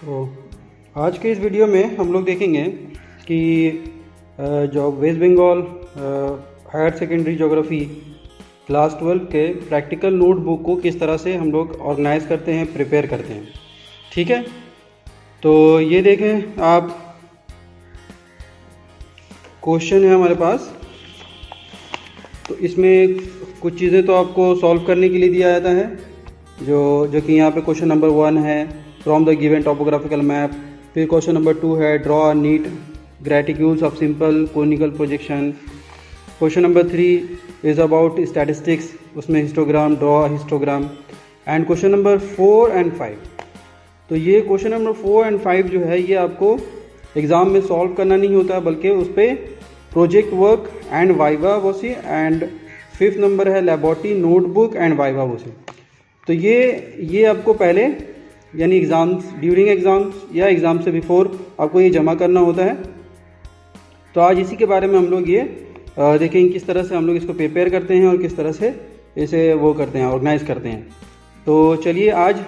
तो आज के इस वीडियो में हम लोग देखेंगे कि जो West Bengal higher secondary geography class 12 के प्रैक्टिकल नोटबुक को किस तरह से हम लोग ऑर्गेनाइज करते हैं, प्रिपेयर करते हैं। ठीक है, तो ये देखें आप, क्वेश्चन है हमारे पास। तो इसमें कुछ चीज़ें तो आपको सॉल्व करने के लिए दिया जाता है, जो कि यहाँ पे क्वेश्चन नंबर 1 है, from the given topographical map. फिर क्वेश्चन नंबर 2 है, draw a neat graticules of simple conical projection. Question number 3 is about statistics, उसमें histogram, draw histogram. And question number 4 and 5, तो ये क्वेश्चन नंबर 4 एंड 5 जो है ये आपको एग्ज़ाम में सॉल्व करना नहीं होता है, बल्कि उस पर project work and viva voce. And 5th number है laboratory notebook and viva voce. तो ये आपको पहले, यानी एग्ज़ाम्स, ड्यूरिंग एग्ज़ाम्स या एग्ज़ाम से बिफोर आपको ये जमा करना होता है। तो आज इसी के बारे में हम लोग ये देखेंगे किस तरह से हम लोग इसको प्रिपेयर करते हैं और किस तरह से इसे वो करते हैं, ऑर्गेनाइज करते हैं। तो चलिए आज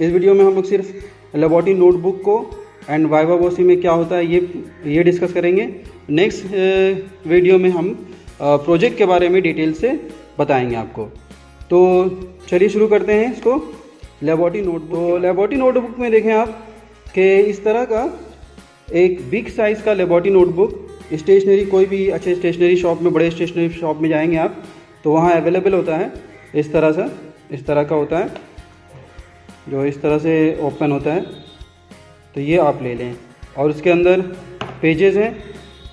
इस वीडियो में हम लोग सिर्फ लेबोरेटरी नोटबुक को एंड वाइवा वोसी में क्या होता है ये डिस्कस करेंगे। नेक्स्ट वीडियो में हम प्रोजेक्ट के बारे में डिटेल से बताएंगे आपको। तो चलिए शुरू करते हैं इसको। लेबोरेटरी नोटबुक, तो लेबोरेटरी नोटबुक में देखें आप कि इस तरह का एक बिग साइज़ का लेबोरेटरी नोटबुक स्टेशनरी, कोई भी अच्छे स्टेशनरी शॉप में, बड़े स्टेशनरी शॉप में जाएंगे आप तो वहाँ अवेलेबल होता है। इस तरह का होता है, जो इस तरह से ओपन होता है। तो ये आप ले लें और उसके अंदर पेजेस हैं।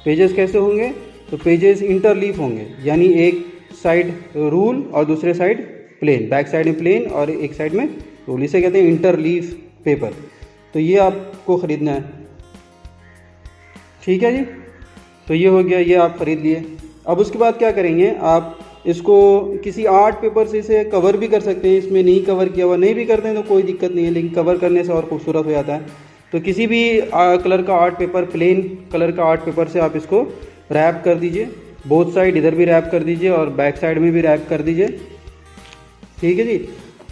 पेजेस कैसे होंगे? तो पेजेस इंटरलीफ होंगे, यानी एक साइड रूल और दूसरे साइड प्लेन, बैक साइड में प्लेन और एक साइड में रूल, इसे कहते हैं इंटरलीफ पेपर। तो ये आपको ख़रीदना है, ठीक है जी। तो ये हो गया, ये आप ख़रीद लिए। अब उसके बाद क्या करेंगे, आप इसको किसी आर्ट पेपर से इसे कवर भी कर सकते हैं। इसमें नहीं कवर किया हुआ नहीं भी करते हैं तो कोई दिक्कत नहीं है, लेकिन कवर करने से और खूबसूरत हो जाता है। तो किसी भी कलर का आर्ट पेपर, प्लेन कलर का आर्ट पेपर से आप इसको रैप कर दीजिए। बोथ साइड, इधर भी रैप कर दीजिए और बैक साइड में भी रैप कर दीजिए, ठीक है जी।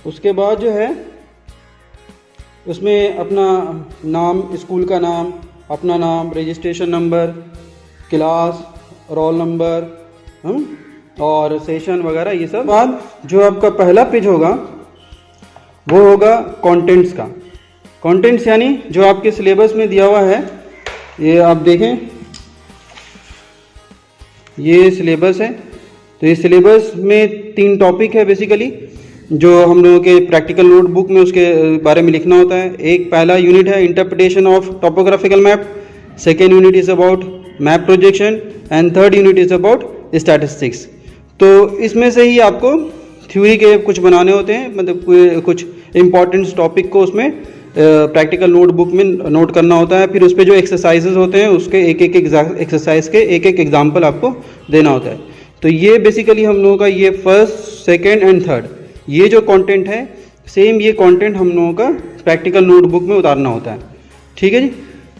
उसके बाद जो है उसमें अपना नाम, स्कूल का नाम, अपना नाम, registration number, class, roll number और सेशन वगैरह, ये सब। बाद जो आपका पहला पेज होगा वो होगा कंटेंट्स का। कंटेंट्स यानी जो आपके सिलेबस में दिया हुआ है। ये आप देखें, ये सिलेबस है। तो ये सिलेबस में 3 टॉपिक है बेसिकली, जो हम लोगों के प्रैक्टिकल नोटबुक में उसके बारे में लिखना होता है। एक पहला यूनिट है interpretation of topographical map, second unit is about map projection and third unit is about statistics. तो इसमें से ही आपको थ्योरी के कुछ बनाने होते हैं, मतलब कुछ इंपॉर्टेंट टॉपिक को उसमें प्रैक्टिकल नोटबुक में नोट करना होता है। फिर उस पर जो एक्सरसाइजेज होते हैं उसके एक एक्सरसाइज के एक एग्जाम्पल आपको देना होता है। तो ये बेसिकली हम लोगों का ये फर्स्ट, सेकेंड एंड थर्ड, ये जो कंटेंट है, सेम ये कंटेंट हम लोगों का प्रैक्टिकल नोटबुक में उतारना होता है, ठीक है जी।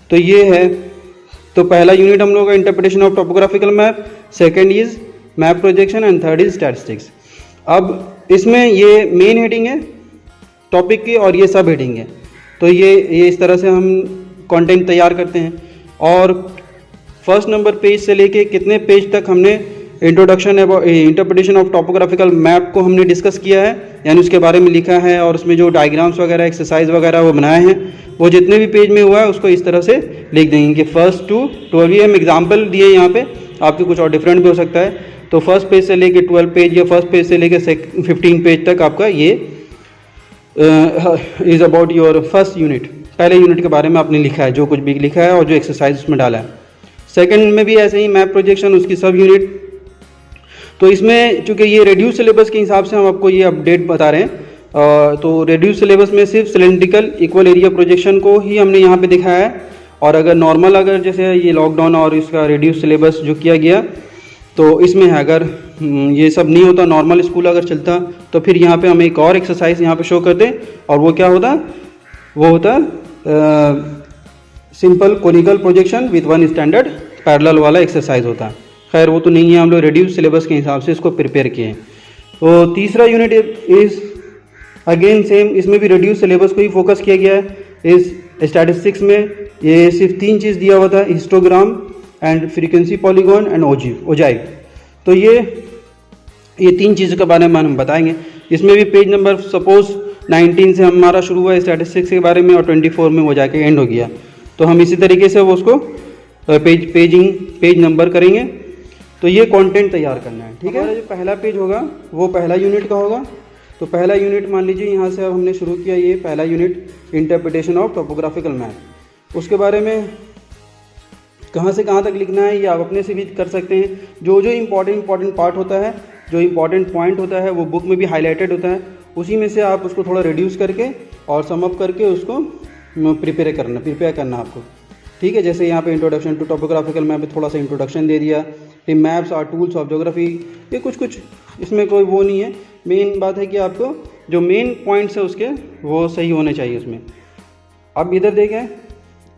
तो ये है, तो पहला यूनिट हम लोगों का interpretation of topographical map, second is map projection and third is statistics. अब इसमें ये मेन हेडिंग है टॉपिक की और ये सब हेडिंग है। तो ये इस तरह से हम कंटेंट तैयार करते हैं। और फर्स्ट नंबर पेज से लेके कितने पेज तक हमने introduction interpretation of topographical map को हमने डिस्कस किया है, यानी उसके बारे में लिखा है और उसमें जो डायग्राम्स वगैरह, एक्सरसाइज वगैरह वो बनाए हैं, वो जितने भी पेज में हुआ है उसको इस तरह से लिख देंगे कि फर्स्ट टू 12। ये हम एग्जाम्पल दिए यहाँ पे, आपके कुछ और डिफरेंट भी हो सकता है। तो फर्स्ट पेज से लेके 12 पेज या फर्स्ट पेज से लेके 15 पेज तक आपका ये is about your first unit. पहले यूनिट के बारे में आपने लिखा है, जो कुछ भी लिखा है और जो एक्सरसाइज उसमें डाला है। सेकंड में भी ऐसे ही मैप प्रोजेक्शन, उसकी सब यूनिट। तो इसमें चूँकि ये रेड्यूस सिलेबस के हिसाब से हम आपको ये अपडेट बता रहे हैं, तो रेड्यूस सिलेबस में सिर्फ सिलेंड्रिकल इक्वल एरिया प्रोजेक्शन को ही हमने यहाँ पे दिखाया है। और अगर नॉर्मल, अगर जैसे ये लॉकडाउन और इसका रेड्यूस सिलेबस जो किया गया, तो इसमें है अगर ये सब नहीं होता, नॉर्मल स्कूल अगर चलता, तो फिर यहाँ पे हम एक और एक्सरसाइज यहाँ पे शो करते हैं। और वो क्या होता, वो होता simple conical projection with 1 standard parallel वाला एक्सरसाइज होता है। खैर वो तो नहीं है, हम लोग रेड्यूस सिलेबस के हिसाब से इसको प्रिपेयर किए हैं। तो तीसरा यूनिट इज़ अगेन सेम, इसमें भी रेड्यूस सिलेबस को ही फोकस किया गया है, इज़ स्टैटिस्टिक्स में ये सिर्फ 3 चीज़ दिया हुआ था, histogram and frequency polygon and ogive. तो ये 3 चीज़ों के बारे में हम बताएंगे। इसमें भी पेज नंबर सपोज 19 से हमारा शुरू हुआ स्टैटिस्टिक्स के बारे में और 24 में वो जाके एंड हो गया। तो हम इसी तरीके से वो उसको पेज नंबर करेंगे। तो ये कंटेंट तैयार करना है, ठीक है। जो पहला पेज होगा वो पहला यूनिट का होगा। तो पहला यूनिट मान लीजिए यहाँ से अब हमने शुरू किया, ये पहला unit interpretation of topographical map. उसके बारे में कहाँ से कहाँ तक लिखना है ये आप अपने से भी कर सकते हैं। जो इम्पॉर्टेंट पार्ट होता है, जो इम्पॉर्टेंट पॉइंट होता है वो बुक में भी हाईलाइटेड होता है, उसी में से आप उसको थोड़ा रिड्यूस करके और सम अप करके उसको प्रिपेयर करना आपको, ठीक है। जैसे यहाँ पे इंट्रोडक्शन टू टोपोग्राफिकल मैप में थोड़ा सा इंट्रोडक्शन दे दिया, फिर maps are tools of geography, ये कुछ इसमें कोई वो नहीं है। मेन बात है कि आपको जो मेन पॉइंट्स है उसके वो सही होने चाहिए उसमें। अब इधर देखें,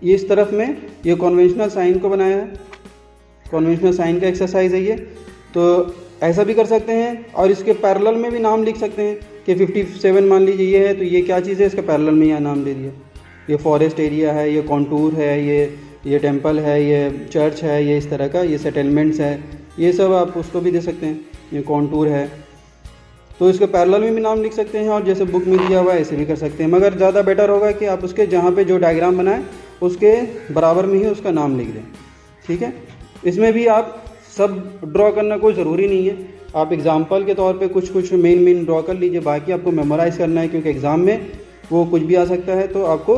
ये इस तरफ में ये कन्वेंशनल साइन को बनाया है, कन्वेंशनल साइन का एक्सरसाइज है ये। तो ऐसा भी कर सकते हैं और इसके पैरेलल में भी नाम लिख सकते हैं कि 57 मान लीजिए ये है, तो ये क्या चीज़ है, इसके पैरेलल में यहाँ नाम दे दिया। ये फॉरेस्ट एरिया है, ये कॉन्टूर है, ये टेम्पल है, ये चर्च है, ये इस तरह का, ये सेटलमेंट्स है, ये सब आप उसको भी दे सकते हैं। ये कॉन्टूर है, तो इसके पैरेलल में भी नाम लिख सकते हैं और जैसे बुक में दिया हुआ है ऐसे भी कर सकते हैं। मगर ज़्यादा बेटर होगा कि आप उसके जहाँ पे जो डायग्राम बनाएं उसके बराबर में ही उसका नाम लिख दें, ठीक है। इसमें भी आप सब ड्रॉ करना कोई ज़रूरी नहीं है, आप एग्जाम्पल के तौर पे कुछ मेन ड्रॉ कर लीजिए, बाकी आपको मेमोराइज़ करना है क्योंकि एग्ज़ाम में वो कुछ भी आ सकता है। तो आपको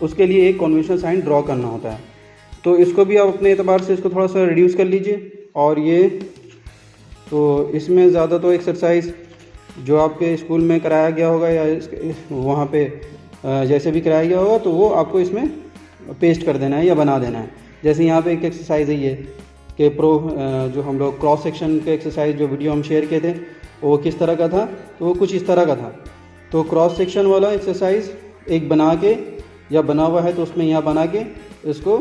उसके लिए एक कन्वेंशनल साइन ड्रॉ करना होता है। तो इसको भी आप अपने एतबार से इसको थोड़ा सा रिड्यूस कर लीजिए। और ये तो इसमें ज़्यादा तो एक्सरसाइज जो आपके स्कूल में कराया गया होगा या वहाँ पे जैसे भी कराया गया होगा तो वो आपको इसमें पेस्ट कर देना है या बना देना है। जैसे यहाँ पे एक एक्सरसाइज है ये कि जो हम लोग क्रॉस सेक्शन के एक्सरसाइज जो वीडियो हम शेयर किए थे वो किस तरह का था, तो वो कुछ इस तरह का था। तो क्रॉस सेक्शन वाला एक्सरसाइज एक बना के या बना हुआ है तो उसमें यहाँ बना के इसको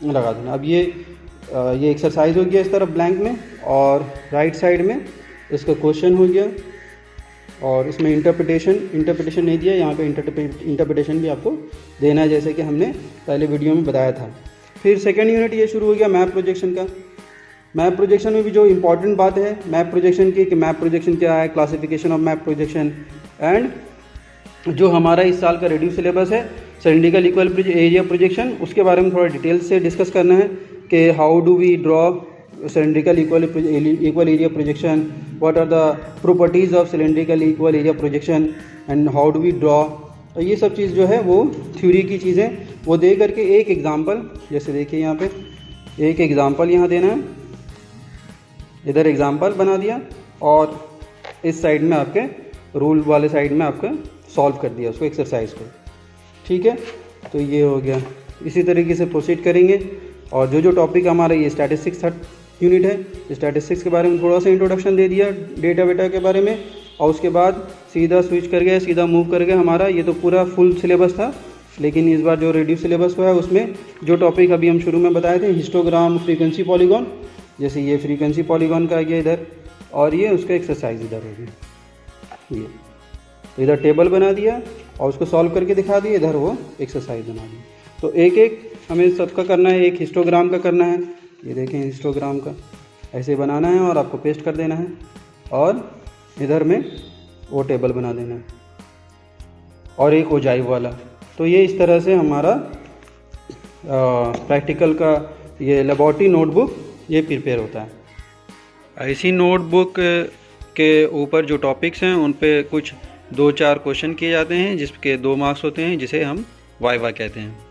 लगा देना। अब ये एक्सरसाइज हो गया इस तरफ ब्लैंक में, और राइट साइड में इसका क्वेश्चन हो गया, और इसमें इंटरप्रिटेशन नहीं दिया, यहाँ पे इंटरप्रिटेशन भी आपको देना है जैसे कि हमने पहले वीडियो में बताया था। फिर सेकेंड यूनिट ये शुरू हो गया मैप प्रोजेक्शन का। मैप प्रोजेक्शन में भी जो इम्पॉर्टेंट बात है मैप प्रोजेक्शन की कि मैप प्रोजेक्शन क्या है, classification of map projection, and जो हमारा इस साल का रिड्यूस सिलेबस है सिलेंड्रिकल इक्वल एरिया प्रोजेक्शन, उसके बारे में थोड़ा डिटेल से डिस्कस करना है कि how do we draw cylindrical equal area projection, what are the properties of cylindrical equal area projection and how do we draw. तो ये सब चीज़ जो है वो थ्योरी की चीज़ें वो दे करके एक एग्जांपल, जैसे देखिए यहाँ पे एक एग्जांपल यहाँ देना है, इधर एग्जांपल बना दिया और इस साइड में आपके रूल वाले साइड में आपका सॉल्व कर दिया उसको एक्सरसाइज को, ठीक है। तो ये हो गया, इसी तरीके से प्रोसीड करेंगे। और जो टॉपिक हमारा ये स्टैटिस्टिक्स थर्ड यूनिट है, स्टैटिस्टिक्स के बारे में थोड़ा सा इंट्रोडक्शन दे दिया डेटा वेटा के बारे में, और उसके बाद सीधा स्विच कर गए, सीधा मूव कर गए। हमारा ये तो पूरा फुल सिलेबस था, लेकिन इस बार जो रिड्यूस सिलेबस हुआ है उसमें जो टॉपिक अभी हम शुरू में बताए थे, हिस्टोग्राम, फ्रीक्वेंसी पॉलीगॉन, जैसे ये फ्रीक्वेंसी पॉलीगॉन का आ गया इधर, और ये उसका एक्सरसाइज इधर हो गया। ये तो इधर टेबल बना दिया और उसको सॉल्व करके दिखा दिया, इधर वो एक्सरसाइज बना दी। तो एक एक हमें सबका करना है, एक हिस्टोग्राम का करना है, ये देखें हिस्टोग्राम का ऐसे बनाना है और आपको पेस्ट कर देना है, और इधर में वो टेबल बना देना है, और एक ओजाइव वाला। तो ये इस तरह से हमारा प्रैक्टिकल का ये लेबॉरेटरी नोटबुक ये प्रिपेयर होता है। इसी नोटबुक के ऊपर जो टॉपिक्स हैं उन पे कुछ 2-4 क्वेश्चन किए जाते हैं जिसके 2 मार्क्स होते हैं, जिसे हम वाइवा कहते हैं।